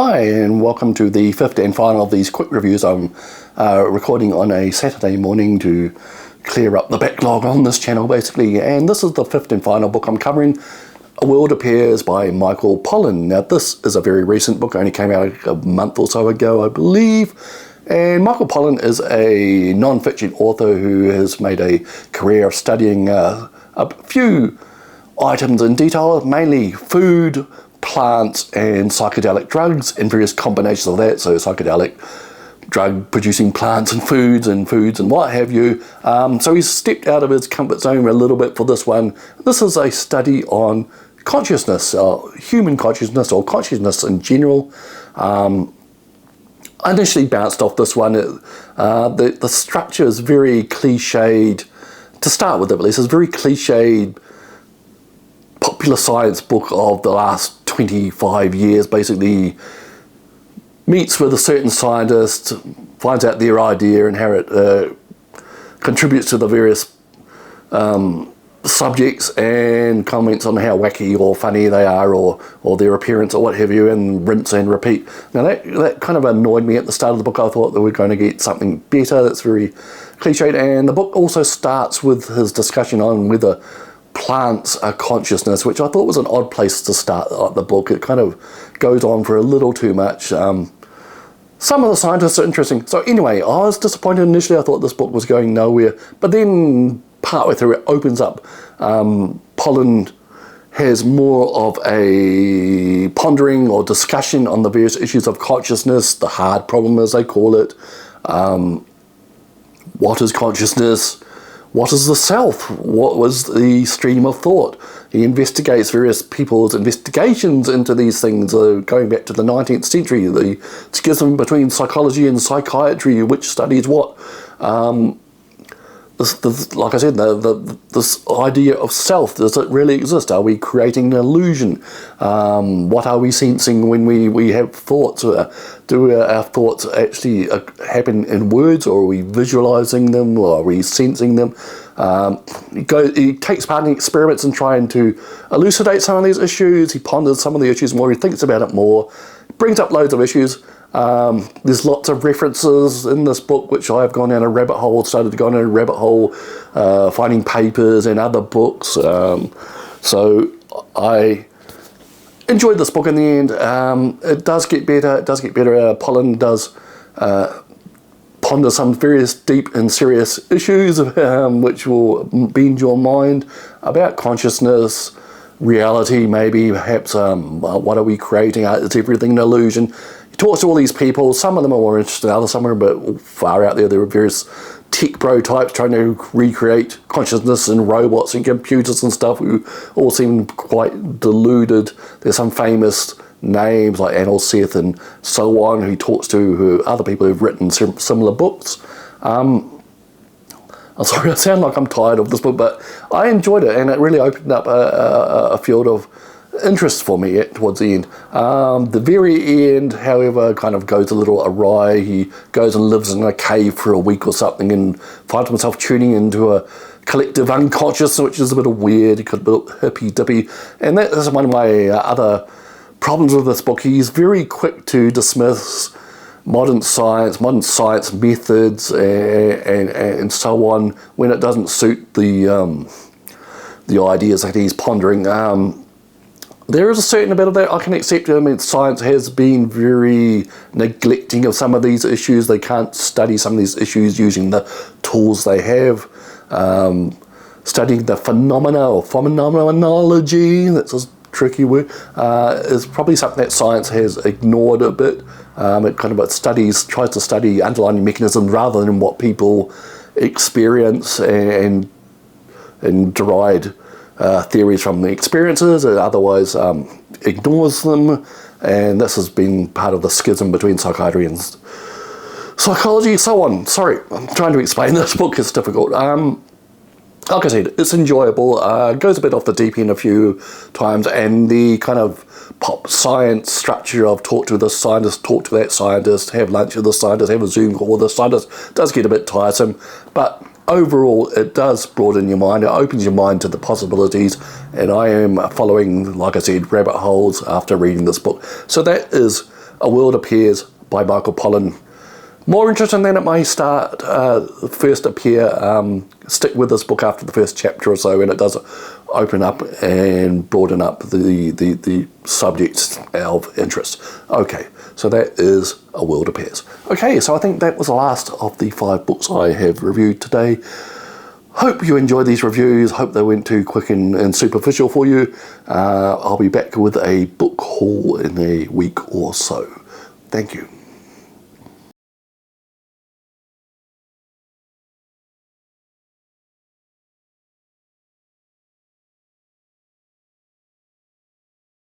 Hi, and welcome to the fifth and final of these quick reviews. I'm recording on a Saturday morning to clear up the backlog on this channel, basically. And this is the fifth and final book I'm covering. A World Appears by Michael Pollan. Now, this is a very recent book, only came out a month or so ago, I believe. And Michael Pollan is a non-fiction author who has made a career of studying a few items in detail, mainly food, plants and psychedelic drugs and various combinations of that, so psychedelic drug producing plants and foods and what have you. So he's stepped out of his comfort zone a little bit for this one. This is a study on consciousness, human consciousness or consciousness in general. I initially bounced off this one. The structure is very cliched, to start with at least. It's very cliched popular science book of the last 25 years, basically meets with a certain scientist, finds out their idea and how it contributes to the various subjects and comments on how wacky or funny they are or their appearance or what have you, and rinse and repeat. Now that kind of annoyed me at the start of the book. I thought that we're going to get something better that's very cliched, and the book also starts with his discussion on whether plants are consciousness, which I thought was an odd place to start the book. It kind of goes on for a little too much. Some of the scientists are interesting. So anyway, I was disappointed initially. I thought this book was going nowhere, but then partway through it opens up. Pollan has more of a pondering or discussion on the various issues of consciousness, the hard problem as they call it. What is consciousness? What is the self? What was the stream of thought? He investigates various people's investigations into these things, going back to the 19th century, the schism between psychology and psychiatry, which studies what. Like I said, this idea of self, does it really exist? Are we creating an illusion? What are we sensing when we have thoughts? Do our thoughts actually happen in words, or are we visualizing them, or are we sensing them? He takes part in experiments in trying to elucidate some of these issues. He ponders some of the issues more, he thinks about it more, brings up loads of issues. There's lots of references in this book which I've gone down a rabbit hole, finding papers and other books. So I enjoyed this book in the end. It does get better. Pollan does ponder some various deep and serious issues which will bend your mind about consciousness, reality, maybe, perhaps. What are we creating? Is everything an illusion? Talks to all these people. Some of them are more interesting than others. Some are a bit far out there. There are various tech bro types trying to recreate consciousness and robots and computers and stuff who all seem quite deluded. There's some famous names like Anil Seth and so on who talks to other people who've written similar books. I'm sorry, I sound like I'm tired of this book, but I enjoyed it, and it really opened up a field of interest for me towards the end. The very end, however, kind of goes a little awry. He goes and lives in a cave for a week or something and finds himself tuning into a collective unconscious, which is a bit weird. He could be a bit hippy-dippy. And that is one of my other problems with this book. He's very quick to dismiss modern science methods and so on when it doesn't suit the ideas that he's pondering. There is a certain bit of that I can accept. I mean, science has been very neglecting of some of these issues. They can't study some of these issues using the tools they have. Studying the phenomena or phenomenology, that's a tricky word, is probably something that science has ignored a bit. It kind of tries to study underlying mechanisms rather than what people experience and deride theories from the experiences. It otherwise ignores them, and this has been part of the schism between psychiatry and psychology, so on. Sorry, I'm trying to explain this book, it's difficult. Like I said, it's enjoyable. Goes a bit off the deep end a few times, and the kind of pop science structure of talk to this scientist, talk to that scientist, have lunch with this scientist, have a Zoom call with this scientist, does get a bit tiresome, but overall it does broaden your mind. It opens your mind to the possibilities, and I am following, like I said, rabbit holes after reading this book. So that is A World Appears by Michael Pollan. More interesting than it may start, first appear. Stick with this book after the first chapter or so, and it does open up and broaden up the subjects of interest. Okay, so that is A World Appears. Okay, so I think that was the last of the 5 books I have reviewed today. Hope you enjoyed these reviews. Hope they weren't too quick and superficial for you. I'll be back with a book haul in a week or so. Thank you.